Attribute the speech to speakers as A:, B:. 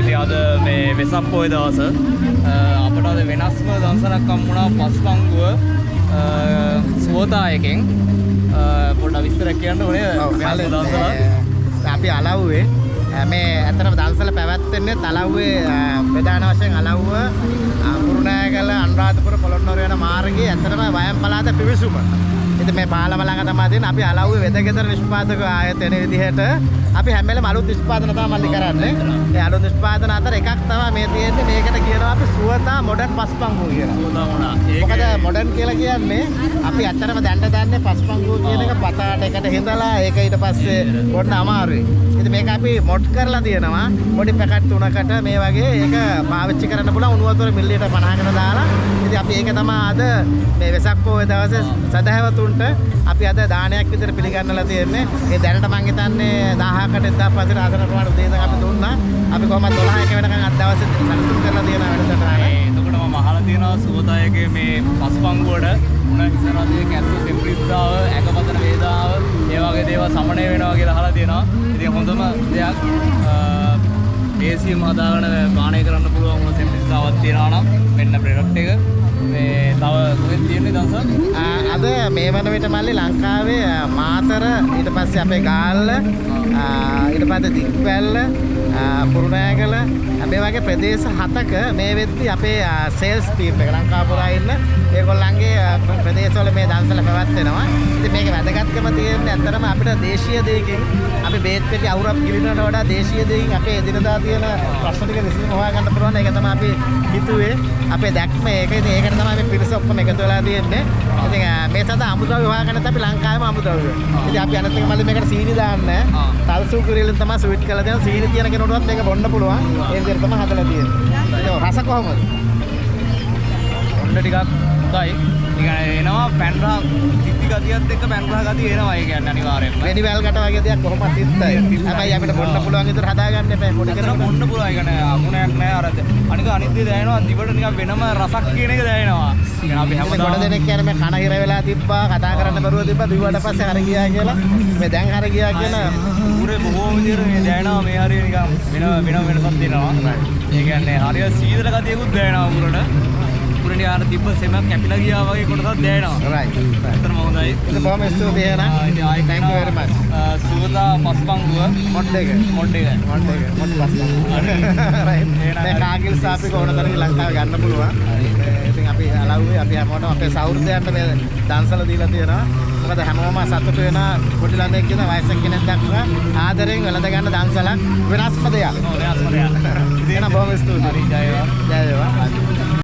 A: ඉතින් අද මේ වෙසක් පොය දවස අපට අද වෙනස්ම දවසක් හම්බුණා පස්පංගුව සුවදායකෙන් පොඩ්ඩක් විස්තර කියන්න ඕනේ.
B: ඔව් අපි අලව්වේ මේ ඇත්තටම දවසල පැවැත්වෙන්නේ තලව්වේ ප්‍රධාන වශයෙන් අලව්ව කුරුණෑගල අනුරාධපුර පොළොන්නරුව යන මාර්ගයේ ඇත්තටම වයම් පළාත පිවිසුම. ඉතින් මේ පාලම ළඟ තමයි තියෙන්නේ. අපි අලව්වේ වෙදගෙදර නිෂ්පාදක ආයතන විදිහට අපි හැම වෙලේම අලුත් නිෂ්පාදන තමයි මල්ලි කරන්නේ. ඒ අලුත් නිෂ්පාදන අතර එකක් තමයි මේ තියෙන්නේ. මේකට කියනවා අපි සුවතා මොඩර්න් පස්පංගුව කියලා.
A: සුවතා මොනා.
B: මොකද මොඩර්න් කියලා කියන්නේ අපි ඇත්තටම දැන්න දන්නේ පස්පංගුව කියන එක පතාට එකට හිඳලා ඒක ඊට පස්සේ පොඩ්ඩ අමාරුයි. ඉතින් මේක අපි මොඩ් කරලා තියෙනවා. පොඩි පැකට් 3කට මේ වගේ ඒක පාවිච්චි කරන්න පුළුවන් උණු වතුර මිලිලීටර් 50කට දාලා. ඉතින් අපි ඒක තමයි අද මේ වෙසක් පොහොය දවසේ සදහැවතුන්ට අපි අද දානයක් විදිහට පිළිගන්නලා තියෙන්නේ. ඒ දැනට මම හිතන්නේ 1000කට 1500 ආසන ප්‍රමාණය දෙයක් අපි දුන්නා. අපි කොහමද 12ක වෙනකන් අද දවසේ සම්පූර්ණ කරලා තියෙන වැඩසටහන.
A: එතකොට මම අහලා තියෙනවා සුවදායකයේ මේ පස්පංගුවට උණ ඉස්සරහදී කැස්සු සෙම්ප්‍රිස්දාව, ඇකපතන වේදාව, ඒ වගේ දේවල් සමනය වෙනවා කියලා අහලා තියෙනවා. ඉතින් හොඳම දෙයක් දේශීයම හදාගෙන පානය කරන්න පුළුවන් උණ සෙම්ප්‍රිස්දාවක් තියනවා නම් මෙන්න ප්‍රොඩක්ට් එක. මේ තව කොහෙද තියෙන්නේ දවසක්?
B: අද මේ වන විට මල්ලි ලංකාවේ මාතර ඊට පස්සේ අපේ ගාල්ල ඊට පස්සේ දික්වැල්ල කුරුණෑගල මේ වගේ ප්‍රදේශ 7ක මේ වෙද්දි අපේ සේල්ස් ටීම් එක ලංකාපුරා ඉන්න ඒගොල්ලන්ගේ ප්‍රදේශවල මේ දන්සල පැවැත්වෙනවා. ඉතින් මේක වැදගත්කම තියෙන්නේ ඇත්තටම අපිට දේශීය දෙයකින් අපි බේත් පෙටි අවුරක් ගිලිනවට වඩා දේශීය දෙයකින් අපේ එදිනදා තියෙන ප්‍රශ්න ටික විසඳුම හොයාගන්න පුළුවන්. ඒක තමයි අපි හිතුවේ. අපේ දැක්ම ඒක. ඉතින් ඒකට තමයි මේ පිරිස ඔක්කොම එකතු වෙලා තියෙන්නේ. ඉතින් මේ සඳහා අමුද්‍රව්‍ය හොයාගන්නත් අපි ලංකාවේම අමුද්‍රව්‍ය. ඉතින් අපි අනිත් එක මල්ලි මේකට සීනි දාන්නේ නැහැ. තල්සු කුරියලෙන් තමයි ස්වීට් කරලා දෙනවා. සීනි තියෙන කෙනෙකුටවත් මේක බොන්න පුළුවන්. ඒ විදිහට තමයි හදලා තියෙන්නේ. ඒක රස කොහොමද?
A: ඔන්න ටිකක් හොඳයි. එනවා පැන්රා තිත්ති ගතියත් එක්ක පැන්රා ගතිය එනවා. ඒ කියන්නේ අනිවාර්යයෙන්ම.
B: වෙනි වැල් කට වගේ දෙයක් කොහොමද තිත්තයි. හැබැයි අපිට බොන්න පුළුවන් විතර හදාගන්න එපා. පොඩි කරලා
A: බොන්න පුළුවන්. ඒ කියන්නේ අමුණයක් නෑ අර. අනික අනිත් දේ දැනෙනවා දිවට නිකන් වෙනම රසක් කියන එක දැනෙනවා. يعني අපි හැමදාම
B: ගොඩ දෙනෙක් කියන්නේ මේ කන හිර වෙලා තිබ්බා, කතා කරන්න බැරුව තිබ්බා, දිවට පස්සේ හරි ගියා කියලා. මේ දැන් හරි ගියා කියන
A: ඌරේ බොහෝ විදිහට මේ දැනෙනවා මේ හරිය නිකන් වෙන වෙනසක් දෙනවා. ඒ කියන්නේ හරිය සීතල ගතියකුත් දැනෙනවා ඌරට. ඌරේ අර තිබ්බ සෙමක් කැපිලා ගියා වගේ කොටසක් දැනෙනවා.
B: රයිට්.
A: ඇත්තටම හොඳයි.
B: ඒක බොහොම ස්තුතියි එහෙනම්.
A: ඉතින් ආයි
B: thank you very much.
A: සුවදා පස්පංගුව මොඩ් එක. මොඩ් පස්පංගුව.
B: රයිට්. මේ කාගිල් සාපික ඕන තරම් ලංකාවේ ගන්න පුළුවන්. ඉතින් අපි අලව්වේ අපි හැමෝටම අපේ සහෘදයන්ට මේ දන්සල දීලා තියෙනවා. මොකද හැමෝම සතුටු වෙන පොඩි ළමයෙක් කියන වයසක කෙනෙක් දක්වා ආදරෙන් වැළඳ ගන්න දන්සලක් වෙනස්ම දෙයක්.
A: ඔව් වෙනස්ම දෙයක්.
B: ඉතින් බොහොම ස්තුතියි.
A: හරි ජය වේවා.